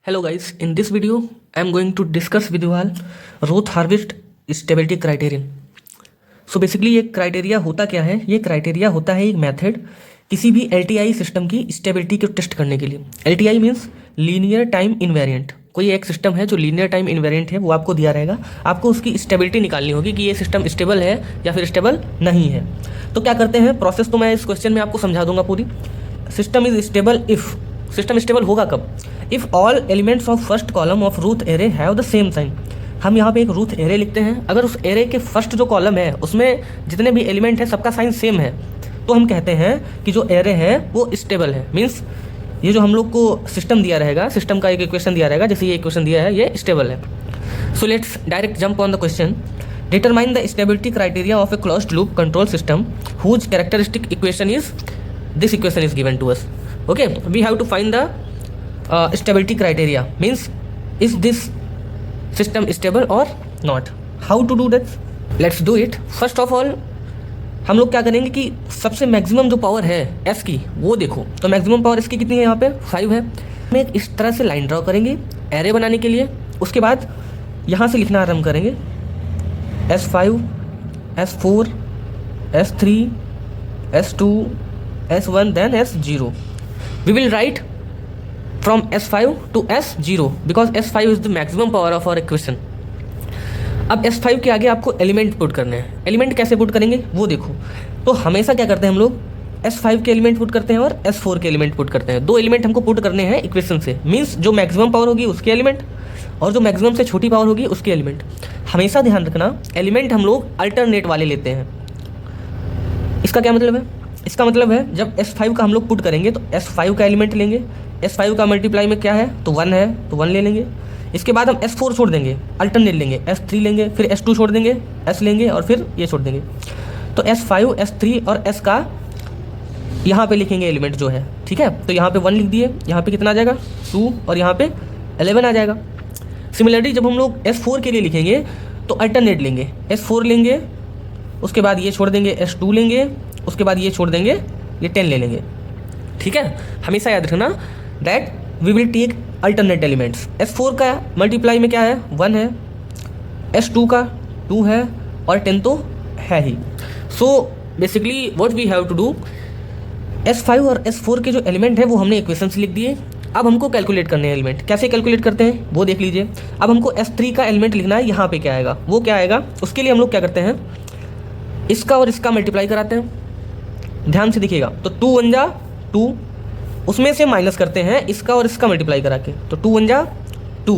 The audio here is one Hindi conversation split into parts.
Hello guys, in this video I am going to discuss with you all Roth Harvest Stability Criterion. So basically ये क्राइटेरिया होता क्या है? ये क्राइटेरिया होता है एक मेथड किसी भी LTI सिस्टम की स्टेबिलिटी को टेस्ट करने के लिए। LTI means linear time invariant. कोई एक सिस्टम है जो लीनियर टाइम इनवेरिएंट है, वो आपको दिया रहेगा, आपको उसकी स्टेबिलिटी निकालनी होगी कि ये सिस्टम स्टेबल है या फिर स्टेबल नहीं है। तो क्या करते हैं, प्रोसेस तो मैं इस क्वेश्चन में आपको समझा दूंगा पूरी। System is stable if, system stable होगा कब? If all elements of first column of Routh array have the same sign. हम यहाँ पे एक रूथ एरे लिखते हैं, अगर उस एरे के फर्स्ट जो कॉलम है उसमें जितने भी एलिमेंट हैं सबका साइन सेम है, तो हम कहते हैं कि जो एरे है वो स्टेबल है। मीन्स ये जो हम लोग को सिस्टम दिया रहेगा, सिस्टम का एक इक्वेशन दिया रहेगा, जैसे ये इक्वेशन दिया है, ये स्टेबल है। So let's direct jump on the question. Determine the stability criteria of a closed loop control system whose characteristic equation is this equation is given to us. Okay, we have to find the stability criteria, means is this system stable or not. How to do that? Let's do it. First of all हम लोग क्या करेंगे कि सबसे मैक्सिमम जो पावर है S की वो देखो। तो मैक्सिमम पावर S की कितनी है? यहाँ पे 5 है। हम एक इस तरह से लाइन ड्रॉ करेंगे एरे बनाने के लिए। उसके बाद यहाँ से लिखना आरम्भ करेंगे S5 S4 S3 S2 S1 then S0. We will write from S5 to S0 because S5 is the maximum power of our equation. अब S5 के आगे आपको एलिमेंट पुट करने हैं। एलिमेंट कैसे पुट करेंगे वो देखो। तो हमेशा क्या करते हैं हम लोग, S5 के एलिमेंट पुट करते हैं और S4 के एलिमेंट पुट करते हैं। दो एलिमेंट हमको पुट करने हैं इक्वेशन से, मीन्स जो मैक्सिमम पावर होगी उसके एलिमेंट और जो मैक्सिमम से छोटी पावर होगी उसके एलिमेंट। हमेशा ध्यान रखना एलिमेंट हम लोग अल्टरनेट वाले लेते हैं। इसका क्या मतलब है? इसका मतलब है जब S5 का हम लोग पुट करेंगे तो S5 का एलिमेंट लेंगे, S5 का मल्टीप्लाई में क्या है तो 1 है तो 1 ले लेंगे। इसके बाद हम S4 छोड़ देंगे, अल्टरनेट लेंगे, S3 लेंगे, फिर S2 छोड़ देंगे, S लेंगे और फिर ये छोड़ देंगे। तो S5 S3 और S का यहाँ पे लिखेंगे एलिमेंट जो है, ठीक है। तो यहाँ पे 1 लिख दिए, यहाँ पे कितना आ जाएगा 2 और यहाँ पे 11 आ जाएगा। सिमिलरली जब हम लोग S4 के लिए लिखेंगे तो अल्टरनेट लेंगे, S4 लेंगे, उसके बाद ये छोड़ देंगे, S2 लेंगे, उसके बाद ये छोड़ देंगे, ये 10 ले लेंगे, ठीक है। हमेशा याद रखना that we will take alternate elements. S4 का मल्टीप्लाई में क्या है 1 है, S2 का 2 है और 10 तो है ही। So basically what we have to do, S5 और S4 के जो एलिमेंट है वो हमने इक्वेशन से लिख दिए। अब हमको कैलकुलेट करने हैं एलिमेंट। कैसे कैलकुलेट करते हैं वो देख लीजिए। अब हमको S3 का एलिमेंट लिखना है, यहाँ पे क्या आएगा वो क्या आएगा। उसके लिए हम लोग क्या करते हैं, इसका और इसका मल्टीप्लाई कराते हैं। ध्यान से देखिएगा, तो 2 1 जा 2, उसमें से माइनस करते हैं इसका और इसका मल्टीप्लाई करा के, तो 2 1 जा 2,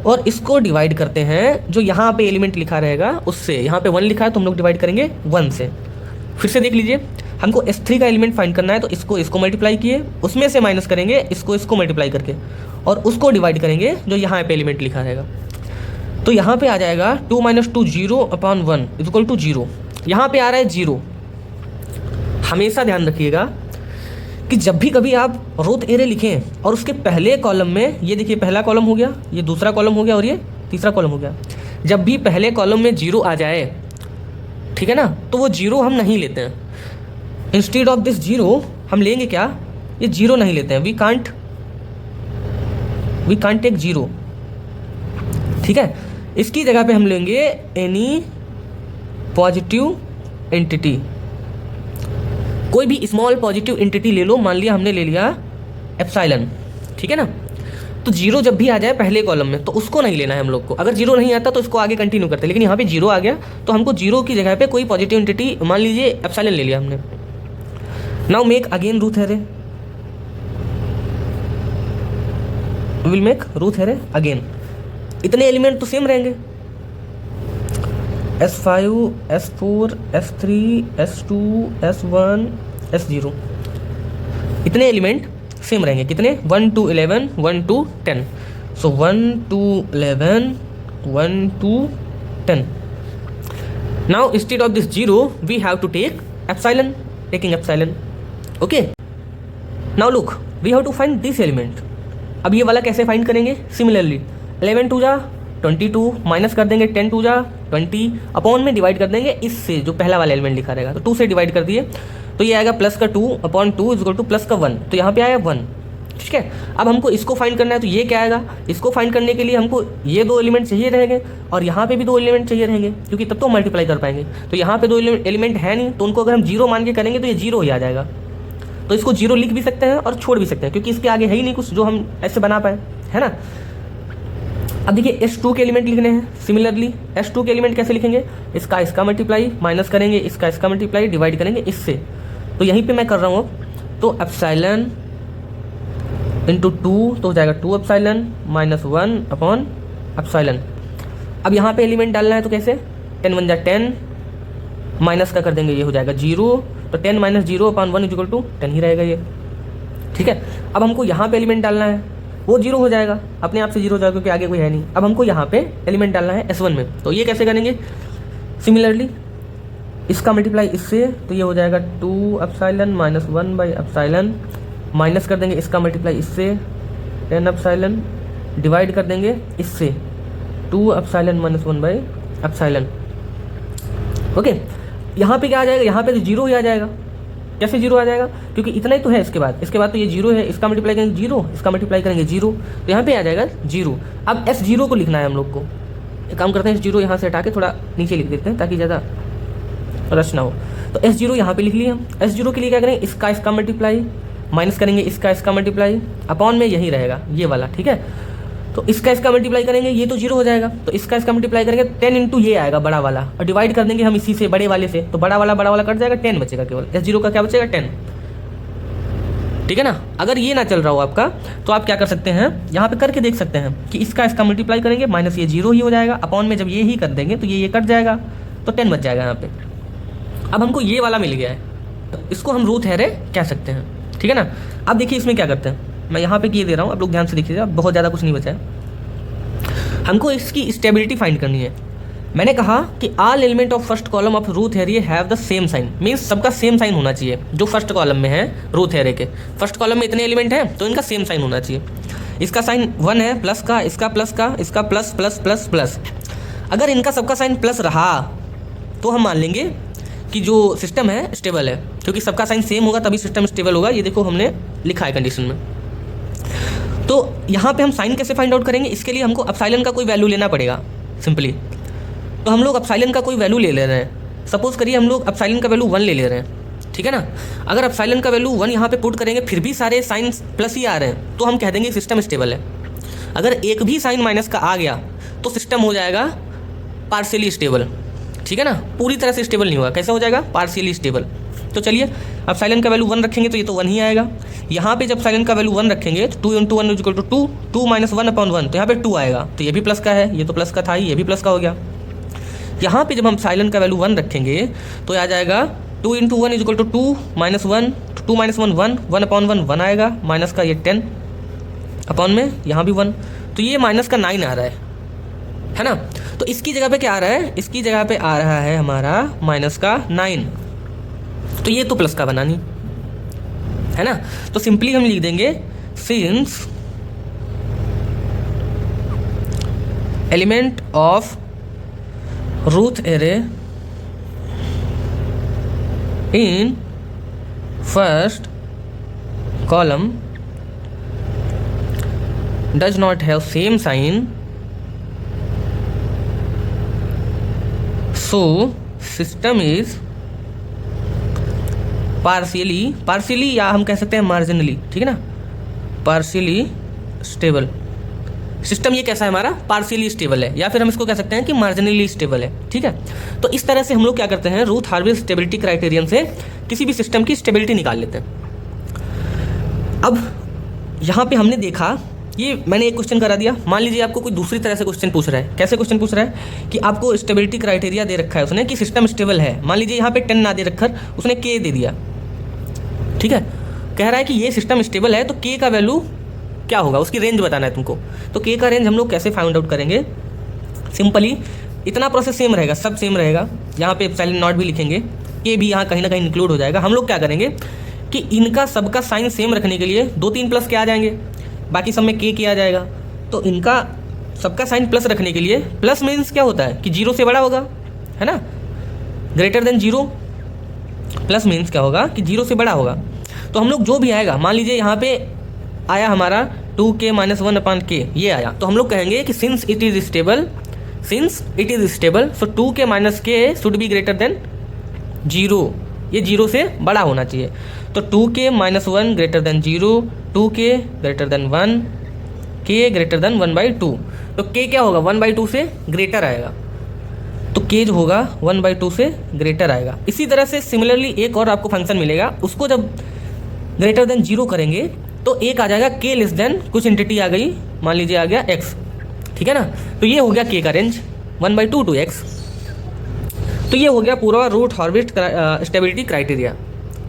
और इसको डिवाइड करते हैं जो यहाँ पे एलिमेंट लिखा रहेगा उससे। यहाँ पे 1 लिखा है तो हम लोग डिवाइड करेंगे 1 से। फिर से देख लीजिए, हमको S3 का एलिमेंट फाइंड करना है तो इसको मल्टीप्लाई किए, उसमें से माइनस करेंगे इसको मल्टीप्लाई करके और उसको डिवाइड करेंगे जो यहाँ पे एलिमेंट लिखा रहेगा। तो यहाँ पे आ जाएगा 2 - 2 0/1 = 0। यहाँ पे आ रहा है 0। हमेशा ध्यान रखिएगा कि जब भी कभी आप रोथ एरे लिखें और उसके पहले कॉलम में, ये देखिए पहला कॉलम हो गया, ये दूसरा कॉलम हो गया और ये तीसरा कॉलम हो गया, जब भी पहले कॉलम में 0 आ जाए, ठीक है ना, तो वो 0 हम नहीं लेते हैं। इंस्टेड ऑफ दिस 0 हम लेंगे क्या, ये 0 नहीं लेते हैं। वी कांट टेक 0, ठीक है। इसकी जगह पे हम लेंगे एनी पॉजिटिव एंटिटी, कोई भी स्मॉल पॉजिटिव एंटिटी ले लो। मान लिया हमने ले लिया एप्सिलॉन, ठीक है ना। तो 0 जब भी आ जाए पहले कॉलम में तो उसको नहीं लेना है हम लोग को। अगर 0 नहीं आता तो इसको आगे कंटिन्यू करते हैं, लेकिन यहाँ पे 0 आ गया तो हमको 0 की जगह पे कोई पॉजिटिव एंटिटी, मान लीजिए एप्सिलॉन ले लिया हमने। Now make again Ruth array, will make Ruth array again. इतने एलिमेंट तो सेम रहेंगे, S5 S4 S3 S2 S1 S0, इतने एलिमेंट सेम रहेंगे। कितने 1 to 11 1 to 10। So 1 to 11 1 to 10। Now instead of this 0 we have to take epsilon, taking epsilon, okay. Now look, we have to find this element. अब ये वाला कैसे फाइंड करेंगे, सिमिलरली 11 2 जा 22, माइनस कर देंगे 10 2 जा 20, अपॉन में डिवाइड कर देंगे इससे जो पहला वाला एलिमेंट लिखा रहेगा, तो 2 से डिवाइड कर दिए तो ये आएगा +2/2 = +1। तो यहाँ पे आया 1, ठीक है। अब हमको इसको फाइंड करना है, तो ये क्या आएगा, इसको फाइंड करने के लिए हमको ये 2 एलिमेंट चाहिए रहेंगे और यहाँ पे भी 2 एलिमेंट चाहिए रहेंगे, क्योंकि तब तो मल्टीप्लाई कर पाएंगे। तो यहाँ पे 2 एलिमेंट है नहीं, तो उनको अगर हम 0 मान के करेंगे तो ये 0 ही आ जाएगा। तो इसको 0 लिख भी सकते हैं और छोड़ भी सकते हैं, क्योंकि इसके आगे है ही नहीं कुछ जो हम ऐसे बना पाए, है ना। अब देखिए S2 के एलिमेंट लिखने हैं। सिमिलरली S2 के एलिमेंट कैसे लिखेंगे, इसका मल्टीप्लाई, माइनस करेंगे इसका मल्टीप्लाई, डिवाइड करेंगे इससे। तो यहीं पे मैं कर रहा हूँ, तो एप्सिलॉन इंटू 2 तो हो जाएगा 2 एप्सिलॉन माइनस 1 अपॉन एप्सिलॉन। अब यहाँ पे एलिमेंट डालना है तो कैसे, 10 1 जा 10, माइनस का कर देंगे, ये हो जाएगा 0, तो 10 माइनस 0 अपॉन 1 इक्वल टू 10 ही रहेगा ये, ठीक है। अब हमको यहाँ पे एलिमेंट डालना है, वो 0 हो जाएगा, अपने आप से 0 हो जाएगा क्योंकि आगे कोई है नहीं। अब हमको यहाँ पे एलिमेंट डालना है S1 में, तो ये कैसे करेंगे, सिमिलरली इसका मल्टीप्लाई इससे, तो ये हो जाएगा 2 epsilon minus 1 by epsilon, minus कर देंगे इसका मल्टीप्लाई इससे 10 एप्सिलॉन, डिवाइड कर देंगे इससे 2 epsilon minus 1 by epsilon. Okay, यहाँ पे क्या आ जाएगा, यहाँ पे तो 0 ही आ जाएगा। कैसे 0 आ जाएगा, क्योंकि इतना ही तो है, इसके बाद तो ये 0 है, इसका मल्टीप्लाई करेंगे 0, इसका मल्टीप्लाई करेंगे 0, तो यहाँ पे आ जाएगा 0। अब S0 को लिखना है हम लोग को, एक काम करते हैं S0 यहाँ से हटा के थोड़ा नीचे लिख देते हैं ताकि ज़्यादा रश ना हो। तो S0 यहाँ पे लिख लिया हम। S0 के लिए क्या करेंगे, इसका मल्टीप्लाई, माइनस करेंगे इसका मल्टीप्लाई, अपॉन में यही रहेगा ये वाला, ठीक है। तो इसका मल्टीप्लाई करेंगे, ये तो 0 हो जाएगा, तो इसका मल्टीप्लाई करेंगे 10 इंटू ये आएगा बड़ा वाला, और डिवाइड कर देंगे हम इसी से बड़े वाले से, तो बड़ा वाला कट जाएगा, 10 बचेगा केवल। S0 का क्या बचेगा, 10, ठीक है ना। अगर ये ना चल रहा हो आपका तो आप क्या कर सकते हैं, यहाँ पे करके देख सकते हैं कि इसका मल्टीप्लाई करेंगे, माइनस ये 0 ही हो जाएगा, अपॉन में जब ये ही कर देंगे तो ये कट जाएगा, तो 10 बच जाएगा यहाँ पे। अब हमको ये वाला मिल गया है, इसको हम रूट हेरे कह सकते हैं, ठीक है ना। अब देखिए इसमें क्या करते हैं, मैं यहाँ पे किए दे रहा हूँ, आप लोग ध्यान से देखिएगा, बहुत ज़्यादा कुछ नहीं बचा है। हमको इसकी स्टेबिलिटी फाइंड करनी है। मैंने कहा कि all element of first column of Routh array have the same sign, means सबका सेम साइन होना चाहिए जो फर्स्ट कॉलम में है रूट एरिया के। फर्स्ट कॉलम में इतने एलिमेंट हैं तो इनका सेम साइन होना चाहिए। इसका साइन 1 है प्लस का, इसका प्लस का, इसका प्लस प्लस प्लस प्लस। अगर इनका सबका साइन प्लस रहा तो हम मान लेंगे कि जो सिस्टम है स्टेबल है, क्योंकि सबका साइन सेम होगा तभी सिस्टम स्टेबल होगा। ये देखो हमने लिखा है कंडीशन में। तो यहाँ पे हम साइन कैसे फाइंड आउट करेंगे, इसके लिए हमको एप्सिलॉन का कोई वैल्यू लेना पड़ेगा सिंपली। तो हम लोग एप्सिलॉन का कोई वैल्यू ले रहे हैं, सपोज करिए हम लोग एप्सिलॉन का वैल्यू 1 ले रहे हैं, ठीक है ना। अगर एप्सिलॉन का वैल्यू 1 यहाँ पे पुट करेंगे फिर भी सारे साइन प्लस ही आ रहे हैं तो हम कह देंगे सिस्टम स्टेबल है। अगर एक भी साइन माइनस का आ गया तो सिस्टम हो जाएगा पार्शियली स्टेबल, ठीक है ना। पूरी तरह से स्टेबल नहीं होगा, कैसा हो जाएगा, पार्शियली स्टेबल। तो चलिए एप्सिलॉन का वैल्यू 1 रखेंगे तो ये तो 1 ही आएगा। यहाँ पे जब एप्सिलॉन का वैल्यू 1 रखेंगे तो 2 into 1 equal to 2, 2 minus 1 upon 1, तो यहाँ पे 2 आएगा, तो ये भी प्लस का है, ये तो प्लस का था ही, ये भी प्लस का हो गया। यहाँ पे जब हम एप्सिलॉन का वैल्यू 1 रखेंगे तो आ जाएगा 2 into 1 equal to 2 minus 1, 2 minus 1 1, 1 upon 1 1 आएगा, माइनस का ये 10 अपॉन में यहाँ भी 1, तो ये माइनस का 9 आ रहा है ना। तो इसकी जगह पे क्या आ रहा है, इसकी जगह पे आ रहा है हमारा माइनस का 9, तो ये तो प्लस का बना नहीं, है ना। तो सिंपली हम लिख देंगे since element of root array in first column does not have same sign, so system is partially या हम कह सकते हैं मार्जिनली, ठीक है ना, पार्शियली स्टेबल। सिस्टम ये कैसा है हमारा, पार्शियली स्टेबल है, या फिर हम इसको कह सकते हैं कि मार्जिनली स्टेबल है, ठीक है। तो इस तरह से हम लोग क्या करते हैं, रूथ हार्विस्ट स्टेबिलिटी क्राइटेरियन से किसी भी सिस्टम की स्टेबिलिटी निकाल लेते हैं। अब यहाँ पे हमने देखा, ये मैंने एक क्वेश्चन करा दिया, मान लीजिए आपको कोई दूसरी तरह से क्वेश्चन पूछ रहा है। कैसे क्वेश्चन पूछ रहा है कि आपको स्टेबिलिटी क्राइटेरिया दे रखा है उसने कि सिस्टम स्टेबल है, मान लीजिए यहाँ पे 10 ना दे रखा, उसने के दे दिया, ठीक है। कह रहा है कि ये सिस्टम स्टेबल है तो के का वैल्यू क्या होगा, उसकी रेंज बताना है तुमको। तो के का रेंज हम लोग कैसे फाइंड आउट करेंगे, सिंपली इतना प्रोसेस सेम रहेगा, सब सेम रहेगा। यहाँ पे एप्सिलॉन नॉट भी लिखेंगे, के भी यहाँ कहीं ना कहीं इंक्लूड हो जाएगा। हम लोग क्या करेंगे कि इनका सबका साइन सेम रखने के लिए 2-3 प्लस के आ जाएंगे, बाकी सब में के आ जाएगा। तो इनका सबका साइन प्लस रखने के लिए, प्लस मीन्स क्या होता है कि 0 से बड़ा होगा, है ना, ग्रेटर देन 0। प्लस मीन्स क्या होगा कि 0 से बड़ा होगा। तो हम लोग जो भी आएगा, मान लीजिए यहाँ पे आया हमारा 2k माइनस 1/k, ये आया, तो हम लोग कहेंगे कि since it is stable so 2k minus के शुड बी ग्रेटर देन 0, ये 0 से बड़ा होना चाहिए। तो 2k minus 1 greater than 0, 2k greater than 1, k greater than 1/2। तो k क्या होगा, 1/2 से ग्रेटर आएगा, तो k जो होगा 1/2 से ग्रेटर आएगा। इसी तरह से सिमिलरली एक और आपको फंक्शन मिलेगा, उसको जब ग्रेटर देन 0 करेंगे तो एक आ जाएगा k लेस देन कुछ एंटिटी आ गई, मान लीजिए आ गया x, ठीक है ना। तो ये हो गया k का रेंज 1/2 टू x। तो ये हो गया पूरा रूट हार्विस्ट स्टेबिलिटी क्राइटेरिया।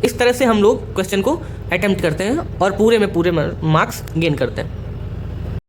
इस तरह से हम लोग क्वेश्चन को अटेम्प्ट करते हैं और पूरे में पूरे मार्क्स गेन करते हैं।